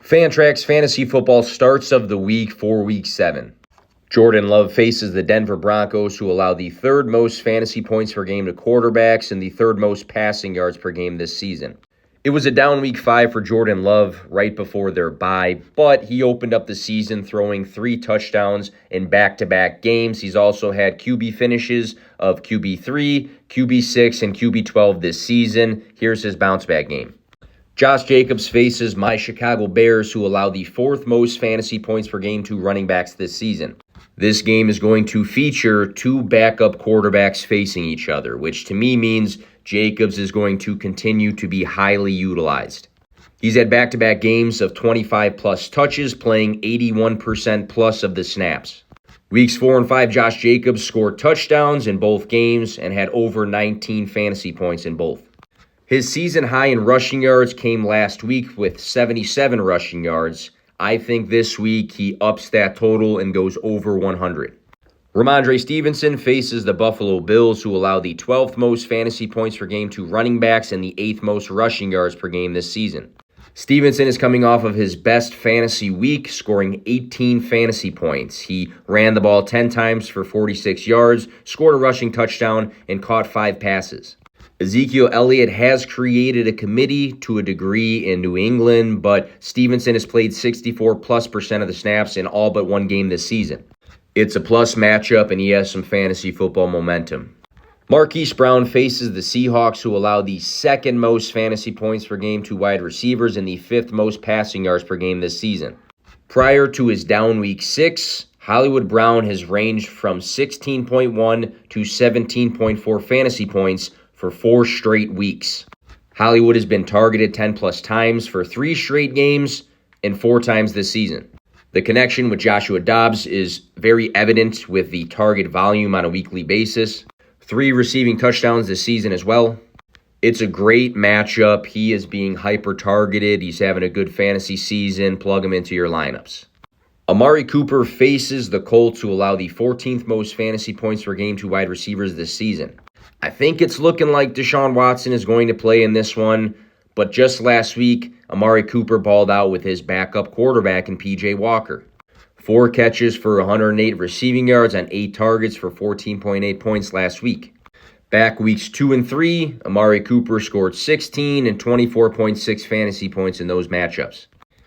Fantrax Fantasy Football starts of the week for Week 7. Jordan Love faces the Denver Broncos, who allow the third most fantasy points per game to quarterbacks and the third most passing yards per game this season. It was a down Week 5 for Jordan Love right before their bye, but he opened up the season throwing 3 touchdowns in back-to-back games. He's also had QB finishes of QB3, QB6, and QB12 this season. Here's his bounce-back game. Josh Jacobs faces my Chicago Bears, who allow the 4th most fantasy points per game to running backs this season. This game is going to feature 2 backup quarterbacks facing each other, which to me means Jacobs is going to continue to be highly utilized. He's had back-to-back games of 25-plus touches, playing 81% plus of the snaps. Weeks 4 and 5, Josh Jacobs scored touchdowns in both games and had over 19 fantasy points in both. His season high in rushing yards came last week with 77 rushing yards. I think this week he ups that total and goes over 100. Ramondre Stevenson faces the Buffalo Bills, who allow the 12th most fantasy points per game to running backs and the 8th most rushing yards per game this season. Stevenson is coming off of his best fantasy week, scoring 18 fantasy points. He ran the ball 10 times for 46 yards, scored a rushing touchdown, and caught 5 passes. Ezekiel Elliott has created a committee to a degree in New England, but Stevenson has played 64+% of the snaps in all but one game this season. It's a plus matchup, and he has some fantasy football momentum. Marquise Brown faces the Seahawks, who allow the 2nd most fantasy points per game to wide receivers and the 5th most passing yards per game this season. Prior to his down Week 6, Hollywood Brown has ranged from 16.1 to 17.4 fantasy points for 4 straight weeks. Hollywood has been targeted 10-plus times for 3 straight games and 4 times this season. The connection with Joshua Dobbs is very evident with the target volume on a weekly basis. 3 receiving touchdowns this season as well. It's a great matchup. He is being hyper-targeted. He's having a good fantasy season. Plug him into your lineups. Amari Cooper faces the Colts, who allow the 14th most fantasy points per game to wide receivers this season. I think it's looking like Deshaun Watson is going to play in this one, but just last week, Amari Cooper balled out with his backup quarterback in P.J. Walker. 4 catches for 108 receiving yards on 8 targets for 14.8 points last week. Back weeks 2 and 3, Amari Cooper scored 16 and 24.6 fantasy points in those matchups.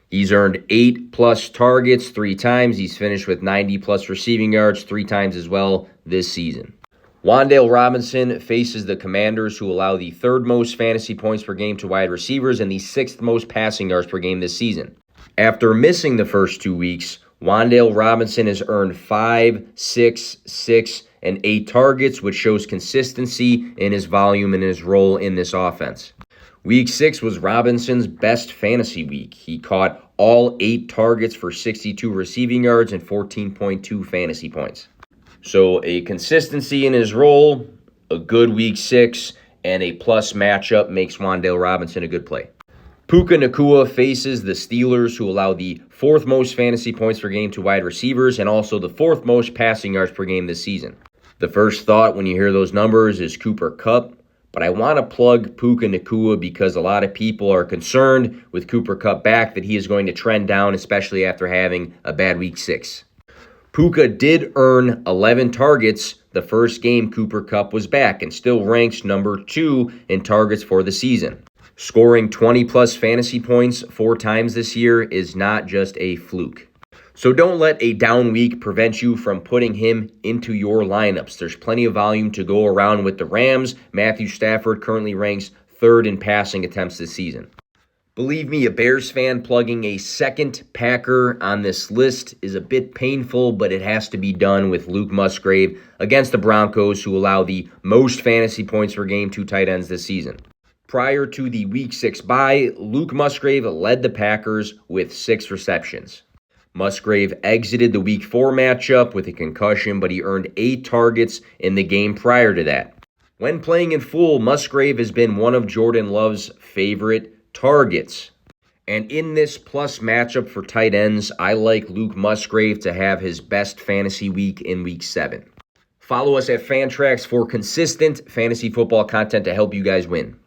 He's earned 8-plus targets 3 times. He's finished with 90-plus receiving yards 3 times as well this season. Wan'Dale Robinson faces the Commanders, who allow the 3rd most fantasy points per game to wide receivers and the 6th most passing yards per game this season. After missing the first 2 weeks, Wan'Dale Robinson has earned 5, 6, 6, and 8 targets, which shows consistency in his volume and his role in this offense. Week 6 was Robinson's best fantasy week. He caught all 8 targets for 62 receiving yards and 14.2 fantasy points. So a consistency in his role, a good Week 6, and a plus matchup makes Wan'Dale Robinson a good play. Puka Nacua faces the Steelers, who allow the 4th most fantasy points per game to wide receivers and also the 4th most passing yards per game this season. The first thought when you hear those numbers is Cooper Kupp, but I want to plug Puka Nacua because a lot of people are concerned with Cooper Kupp back that he is going to trend down, especially after having a bad Week 6. Puka did earn 11 targets the first game Cooper Kupp was back and still ranks number 2 in targets for the season. Scoring 20-plus fantasy points 4 times this year is not just a fluke. So don't let a down week prevent you from putting him into your lineups. There's plenty of volume to go around with the Rams. Matthew Stafford currently ranks 3rd in passing attempts this season. Believe me, a Bears fan plugging a 2nd Packer on this list is a bit painful, but it has to be done with Luke Musgrave against the Broncos, who allow the most fantasy points per game to tight ends this season. Prior to the Week 6 bye, Luke Musgrave led the Packers with 6 receptions. Musgrave exited the Week 4 matchup with a concussion, but he earned 8 targets in the game prior to that. When playing in full, Musgrave has been one of Jordan Love's favorite targets. And in this plus matchup for tight ends, I like Luke Musgrave to have his best fantasy week in Week 7. Follow us at Fantrax for consistent fantasy football content to help you guys win.